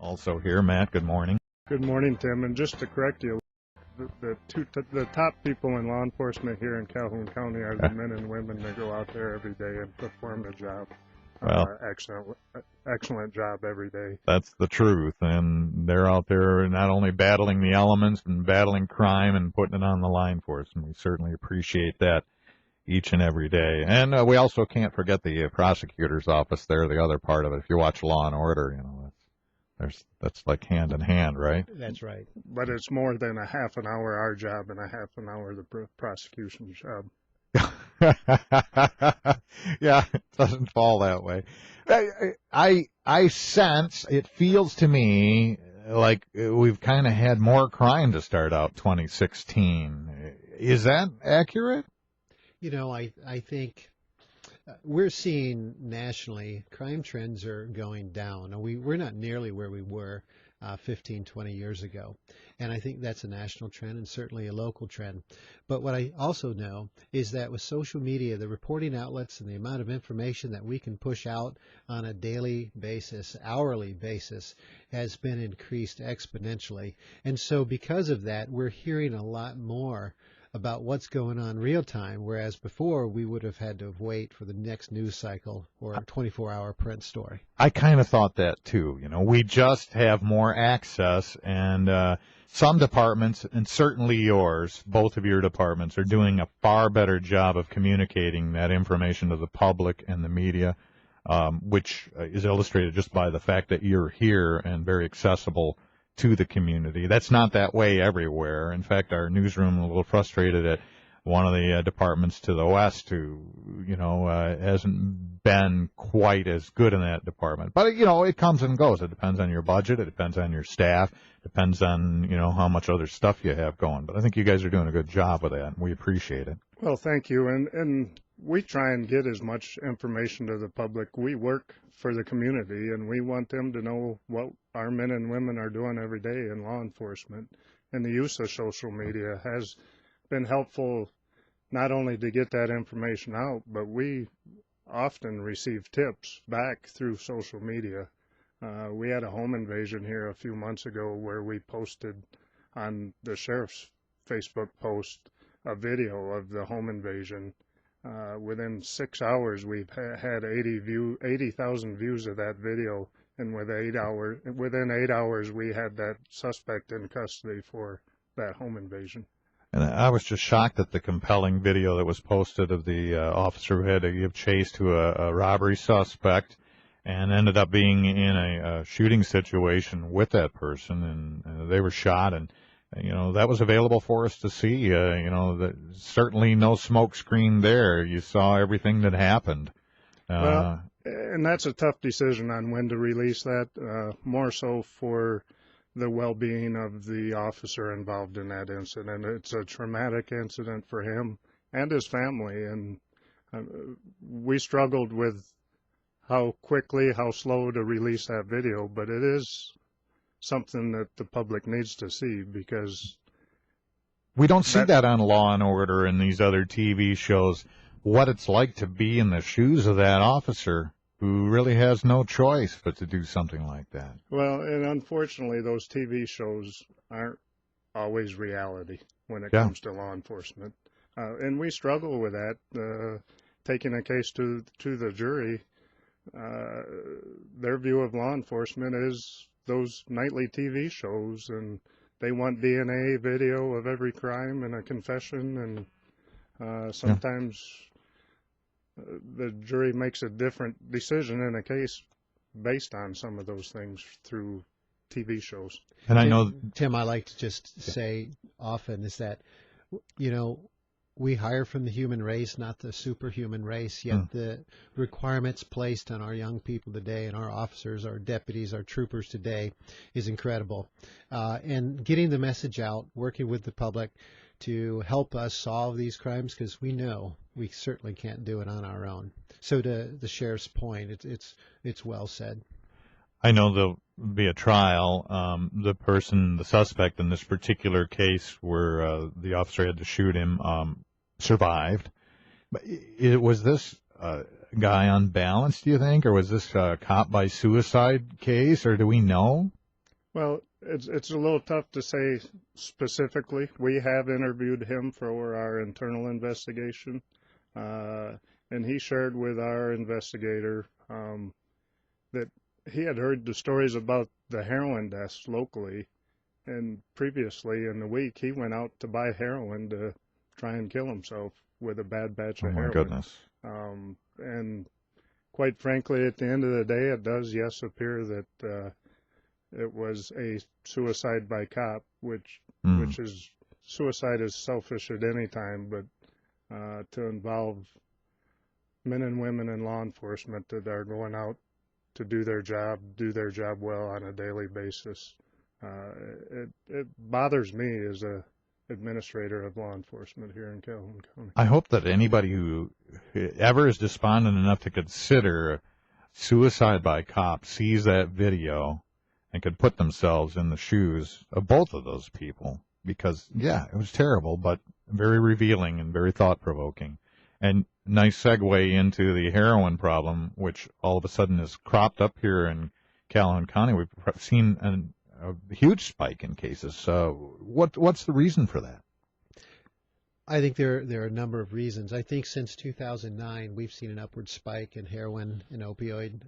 also here. Matt, good morning. Good morning, Tim. And just to correct you, the top people in law enforcement here in Calhoun County are the men and women that go out there every day and perform the job. Well, excellent job every day. That's the truth, and they're out there not only battling the elements and battling crime and putting it on the line for us, and we certainly appreciate that each and every day. And we also can't forget the prosecutor's office there, the other part of it. If you watch Law and Order, you know, that's like hand in hand, right? That's right. But it's more than a half an hour our job and a half an hour the prosecution's job. Yeah, it doesn't fall that way. I sense, it feels to me like we've kind of had more crime to start out 2016. Is that accurate? You know, I think we're seeing nationally crime trends are going down. We're not nearly where we were 15, 20 years ago. And I think that's a national trend and certainly a local trend. But what I also know is that with social media, the reporting outlets and the amount of information that we can push out on a daily basis, hourly basis, has been increased exponentially. And so because of that, we're hearing a lot more about what's going on real time, whereas before we would have had to wait for the next news cycle or a 24-hour print story. I kind of thought that too. You know, we just have more access, and some departments, and certainly yours, both of your departments, are doing a far better job of communicating that information to the public and the media, which is illustrated just by the fact that you're here and very accessible to the community. That's not that way everywhere. In fact, our newsroom is a little frustrated at one of the departments to the west who, you know, hasn't been quite as good in that department. But, you know, it comes and goes. It depends on your budget. It depends on your staff. It depends on, you know, how much other stuff you have going. But I think you guys are doing a good job with that, and we appreciate it. Well, thank you. And we try and get as much information to the public. We work for the community, and we want them to know what our men and women are doing every day in law enforcement. And the use of social media has been helpful not only to get that information out, but we often receive tips back through social media. We had a home invasion here a few months ago where we posted on the sheriff's Facebook post a video of the home invasion. Within 6 hours, we've had 80,000 views of that video, and within 8 hours, we had that suspect in custody for that home invasion. And I was just shocked at the compelling video that was posted of the officer who had to give chase to a robbery suspect and ended up being in a shooting situation with that person, and they were shot, and you know, that was available for us to see. You know, certainly no smoke screen there. You saw everything that happened. Well, and that's a tough decision on when to release that, more so for the well-being of the officer involved in that incident. It's a traumatic incident for him and his family, and we struggled with how slow to release that video, but it is something that the public needs to see because we don't see that on Law and Order and these other TV shows, what it's like to be in the shoes of that officer who really has no choice but to do something like that. Well, and unfortunately, those TV shows aren't always reality when it comes to law enforcement. And we struggle with that, taking a case to the jury. Their view of law enforcement is those nightly TV shows, and they want DNA video of every crime and a confession, and sometimes the jury makes a different decision in a case based on some of those things through TV shows. And I know, Tim, I like to just say often is that, you know, we hire from the human race, not the superhuman race, yet the requirements placed on our young people today and our officers, our deputies, our troopers today is incredible. And getting the message out, working with the public to help us solve these crimes, because we know we certainly can't do it on our own. So to the sheriff's point, it's well said. I know there'll be a trial. The suspect in this particular case where the officer had to shoot him survived. But was this guy unbalanced, do you think, or was this a cop by suicide case, or do we know? Well, it's a little tough to say specifically. We have interviewed him for our internal investigation, and he shared with our investigator that he had heard the stories about the heroin deaths locally, and previously in the week he went out to buy heroin to try and kill himself with a bad batch Oh of my heroin. goodness. And quite frankly, at the end of the day, it does, yes, appear that it was a suicide by cop, which is suicide is selfish at any time, but to involve men and women in law enforcement that are going out to do their job well on a daily basis, it bothers me as a administrator of law enforcement here in Calhoun County. I hope that anybody who ever is despondent enough to consider suicide by cop sees that video and could put themselves in the shoes of both of those people, because, yeah, it was terrible, but very revealing and very thought-provoking. And nice segue into the heroin problem, which all of a sudden is cropped up here in Calhoun County. We've seen a huge spike in cases. So what's the reason for that? I think there are a number of reasons. I think since 2009, we've seen an upward spike in heroin and opioid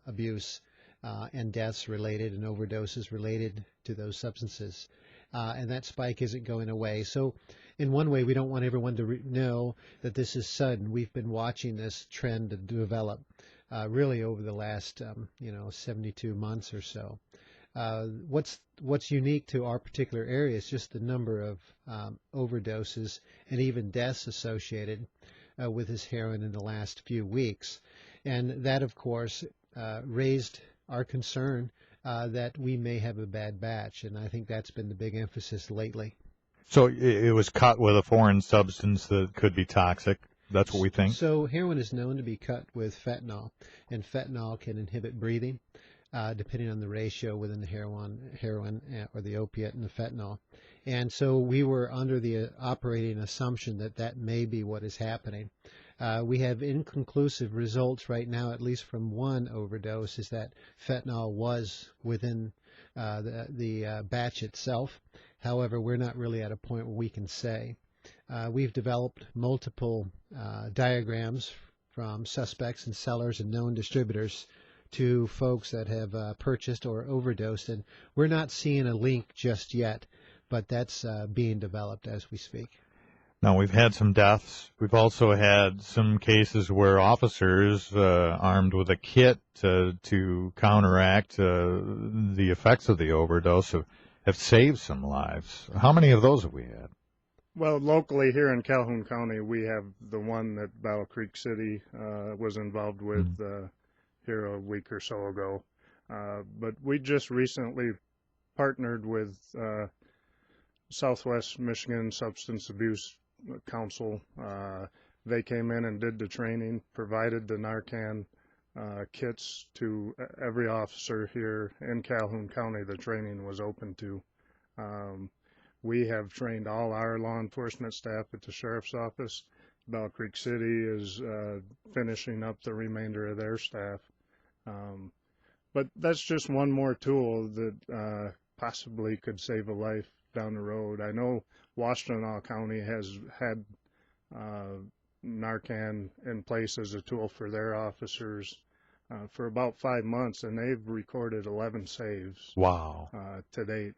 abuse and deaths related and overdoses related to those substances. And that spike isn't going away. So in one way, we don't want everyone to know that this is sudden. We've been watching this trend to develop really over the last 72 months or so. What's unique to our particular area is just the number of overdoses and even deaths associated with this heroin in the last few weeks. And that, of course, raised our concern that we may have a bad batch, and I think that's been the big emphasis lately. So it was cut with a foreign substance that could be toxic. That's what we think? So heroin is known to be cut with fentanyl, and fentanyl can inhibit breathing, depending on the ratio within the heroin or the opiate and the fentanyl. And so we were under the operating assumption that that may be what is happening. We have inconclusive results right now, at least from one overdose, is that fentanyl was within the batch itself. However, we're not really at a point where we can say. We've developed multiple diagrams from suspects and sellers and known distributors to folks that have purchased or overdosed, and we're not seeing a link just yet, but that's being developed as we speak. Now, we've had some deaths. We've also had some cases where officers armed with a kit to counteract the effects of the overdose have saved some lives. How many of those have we had? Well, locally here in Calhoun County, we have the one that Battle Creek City was involved with here a week or so ago. But we just recently partnered with Southwest Michigan Substance Abuse Council. They came in and did the training, provided the Narcan kits to every officer here in Calhoun County the training was open to. We have trained all our law enforcement staff at the Sheriff's Office. Battle Creek City is finishing up the remainder of their staff. But that's just one more tool that possibly could save a life down the road. I know Washtenaw County has had Narcan in place as a tool for their officers for about 5 months, and they've recorded 11 saves. Wow. To date.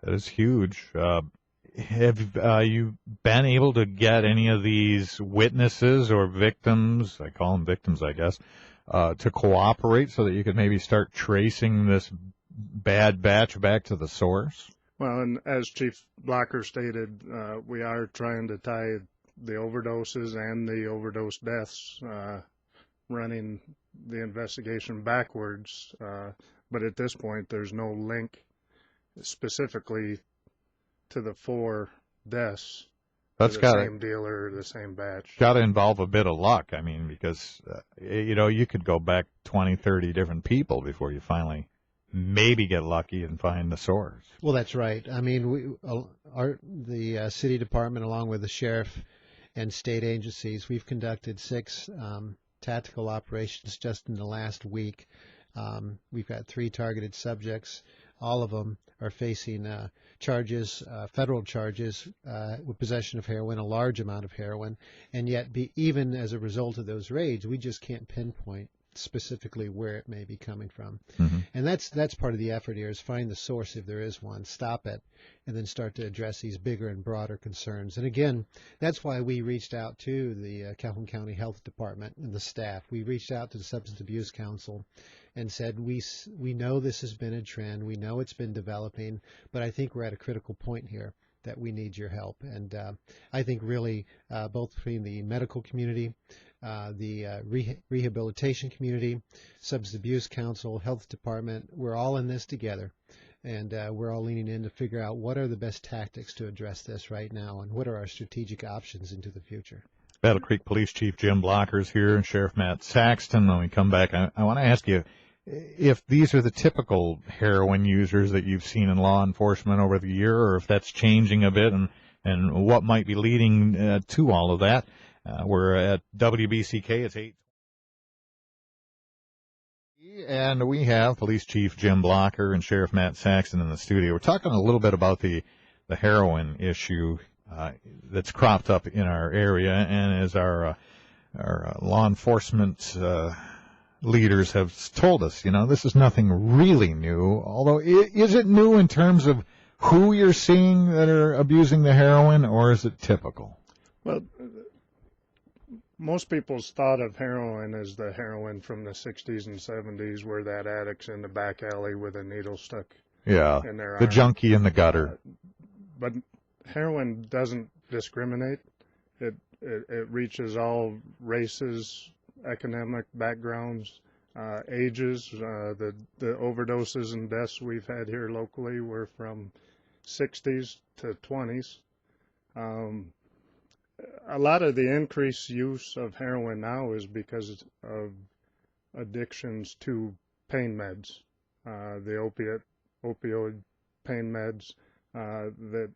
That is huge. Have you been able to get any of these witnesses or victims, I call them victims, I guess, to cooperate so that you could maybe start tracing this bad batch back to the source? Well, and as Chief Blocker stated, we are trying to tie the overdoses and the overdose deaths, running the investigation backwards. But at this point, there's no link specifically to the 4 deaths. That's the same dealer, the same batch. Got to involve a bit of luck. I mean, because, you could go back 20, 30 different people before you finally maybe get lucky and find the source. Well, that's right. I mean, the city department, along with the sheriff and state agencies, we've conducted 6 tactical operations just in the last week. We've got 3 targeted subjects all of them are facing charges, federal charges, with possession of heroin, a large amount of heroin, and yet even as a result of those raids, we just can't pinpoint specifically where it may be coming from. Mm-hmm. And that's part of the effort here, is find the source if there is one, stop it, and then start to address these bigger and broader concerns. And again, that's why we reached out to the Calhoun County Health Department and the staff. We reached out to the Substance Abuse Council and said, we know this has been a trend, we know it's been developing, but I think we're at a critical point here that we need your help. And I think really both between the medical community, the rehabilitation community, Substance Abuse Council, Health Department, we're all in this together. And we're all leaning in to figure out what are the best tactics to address this right now, and what are our strategic options into the future. Battle Creek Police Chief Jim Blocker's here, and Sheriff Matt Saxton. When we come back, I want to ask you if these are the typical heroin users that you've seen in law enforcement over the year, or if that's changing a bit, and what might be leading to all of that. We're at WBCK. It's 8. And we have Police Chief Jim Blocker and Sheriff Matt Saxton in the studio. We're talking a little bit about the heroin issue that's cropped up in our area, and as our law enforcement leaders have told us, this is nothing really new. Although, is it new in terms of who you're seeing that are abusing the heroin, or is it typical? Well, most people's thought of heroin as the heroin from the 60s and 70s, where that addict's in the back alley with a needle stuck in their arm. The junkie in the gutter. But heroin doesn't discriminate. It reaches all races, economic backgrounds, ages. The overdoses and deaths we've had here locally were from 60s to 20s. A lot of the increased use of heroin now is because of addictions to pain meds, the opioid pain meds that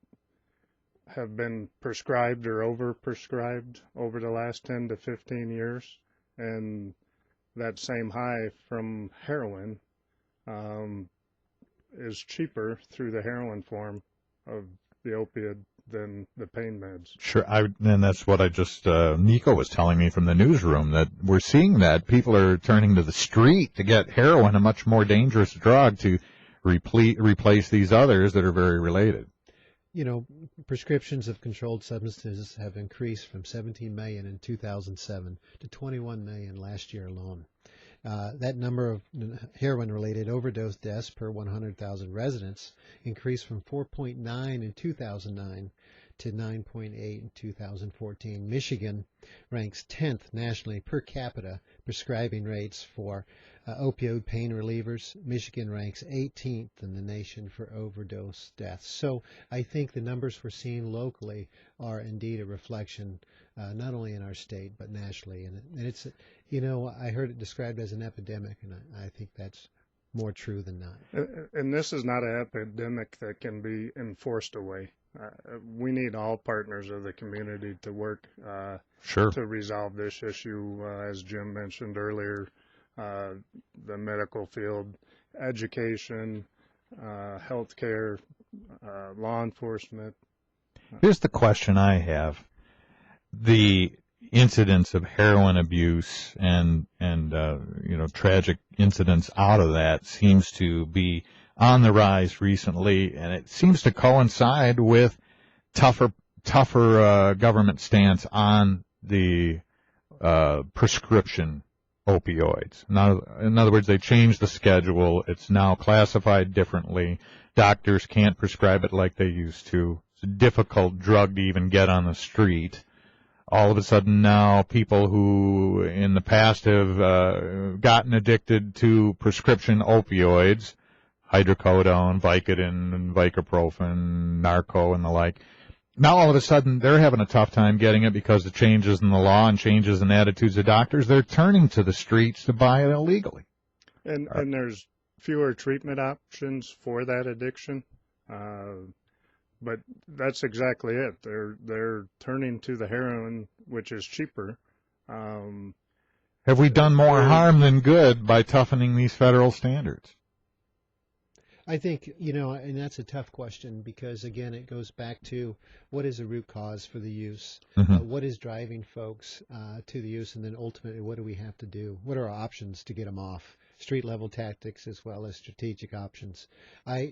have been prescribed or overprescribed over the last 10 to 15 years. And that same high from heroin is cheaper through the heroin form of the opiate than the pain meds. Sure, and that's what I just, Nico was telling me from the newsroom, that we're seeing that people are turning to the street to get heroin, a much more dangerous drug, to replace these others that are very related. Prescriptions of controlled substances have increased from 17 million in 2007 to 21 million last year alone. That number of heroin-related overdose deaths per 100,000 residents increased from 4.9 in 2009 to 9.8 in 2014. Michigan ranks 10th nationally per capita prescribing rates for opioid pain relievers. Michigan ranks 18th in the nation for overdose deaths. So I think the numbers we're seeing locally are indeed a reflection not only in our state but nationally. And it's, I heard it described as an epidemic, and I think that's more true than not. And this is not an epidemic that can be enforced away. We need all partners of the community to work to resolve this issue, as Jim mentioned earlier, the medical field, education, healthcare, law enforcement. Here's the question I have. The incidents of heroin abuse and tragic incidents out of that seems to be on the rise recently, and it seems to coincide with tougher government stance on the prescription opioids. Now, in other words, they changed the schedule. It's now classified differently. Doctors can't prescribe it like they used to. It's a difficult drug to even get on the street. All of a sudden now, people who in the past have gotten addicted to prescription opioids, hydrocodone, Vicodin, Vicoprofen, Narco, and the like, now all of a sudden they're having a tough time getting it because of changes in the law and changes in attitudes of doctors. They're turning to the streets to buy it illegally. And there's fewer treatment options for that addiction. But that's exactly it. They're turning to the heroin, which is cheaper. Have we done more harm than good by toughening these federal standards? I think, and that's a tough question because, again, it goes back to what is the root cause for the use? What is driving folks to the use? And then ultimately, what do we have to do? What are our options to get them off? Street level tactics as well as strategic options.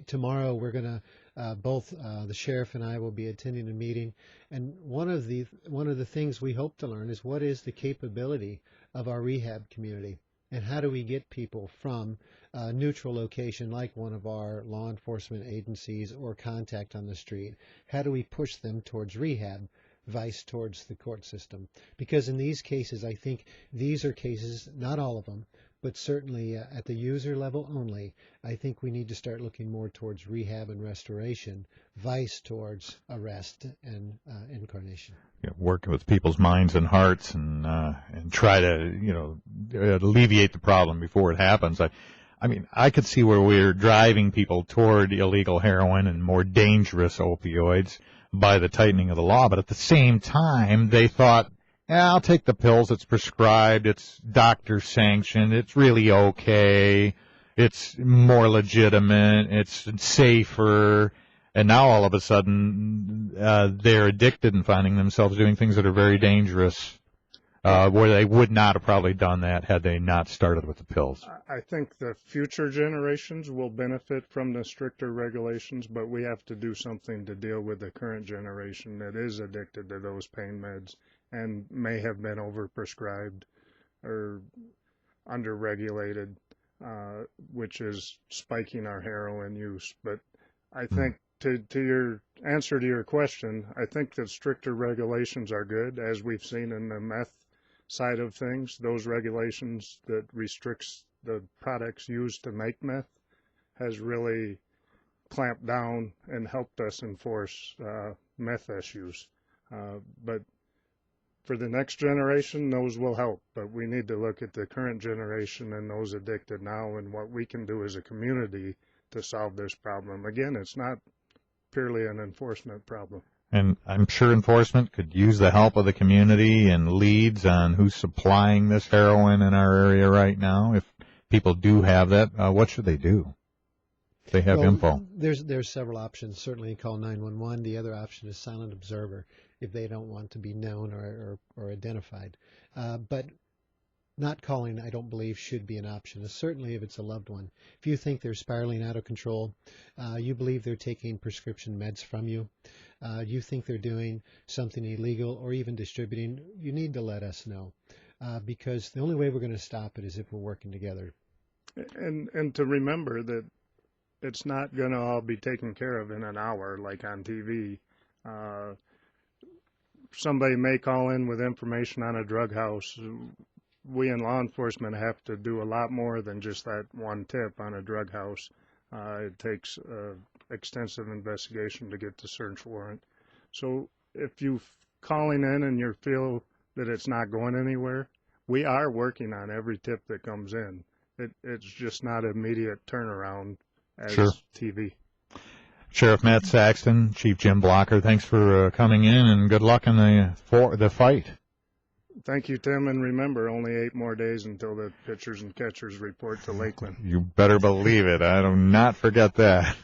Tomorrow we're going to both the sheriff and I will be attending a meeting, and one of the things we hope to learn is what is the capability of our rehab community, and how do we get people from a neutral location like one of our law enforcement agencies or contact on the street? How do we push them towards rehab, vice towards the court system? Because in these cases, I think these are cases, not all of them, but certainly at the user level only, I think we need to start looking more towards rehab and restoration, vice towards arrest and incarnation. Work with people's minds and hearts and try to, alleviate the problem before it happens. I mean, I could see where we're driving people toward illegal heroin and more dangerous opioids by the tightening of the law, but at the same time, they thought, I'll take the pills, it's prescribed, it's doctor sanctioned, it's really okay, it's more legitimate, it's safer, and now all of a sudden they're addicted and finding themselves doing things that are very dangerous, where they would not have probably done that had they not started with the pills. I think the future generations will benefit from the stricter regulations, but we have to do something to deal with the current generation that is addicted to those pain meds and may have been overprescribed or underregulated, which is spiking our heroin use. But I think to your answer to your question, I think that stricter regulations are good, as we've seen in the meth side of things. Those regulations that restricts the products used to make meth has really clamped down and helped us enforce meth issues. But for the next generation, those will help, but we need to look at the current generation and those addicted now and what we can do as a community to solve this problem. Again, it's not purely an enforcement problem. And I'm sure enforcement could use the help of the community and leads on who's supplying this heroin in our area right now. If people do have that, what should they do? If they have info. There's several options. Certainly call 911. The other option is silent observer if they don't want to be known or identified. But not calling, I don't believe, should be an option, certainly if it's a loved one. If you think they're spiraling out of control, you believe they're taking prescription meds from you, you think they're doing something illegal or even distributing, you need to let us know, because the only way we're going to stop it is if we're working together. And to remember that it's not going to all be taken care of in an hour like on TV. Somebody may call in with information on a drug house. We in law enforcement have to do a lot more than just that one tip on a drug house. It takes extensive investigation to get the search warrant. So if you're calling in and you feel that it's not going anywhere, we are working on every tip that comes in. It's just not an immediate turnaround as TV. Sheriff Matt Saxton, Chief Jim Blocker, thanks for coming in, and good luck in the fight. Thank you, Tim, and remember, only 8 more days until the pitchers and catchers report to Lakeland. You better believe it. I do not forget that.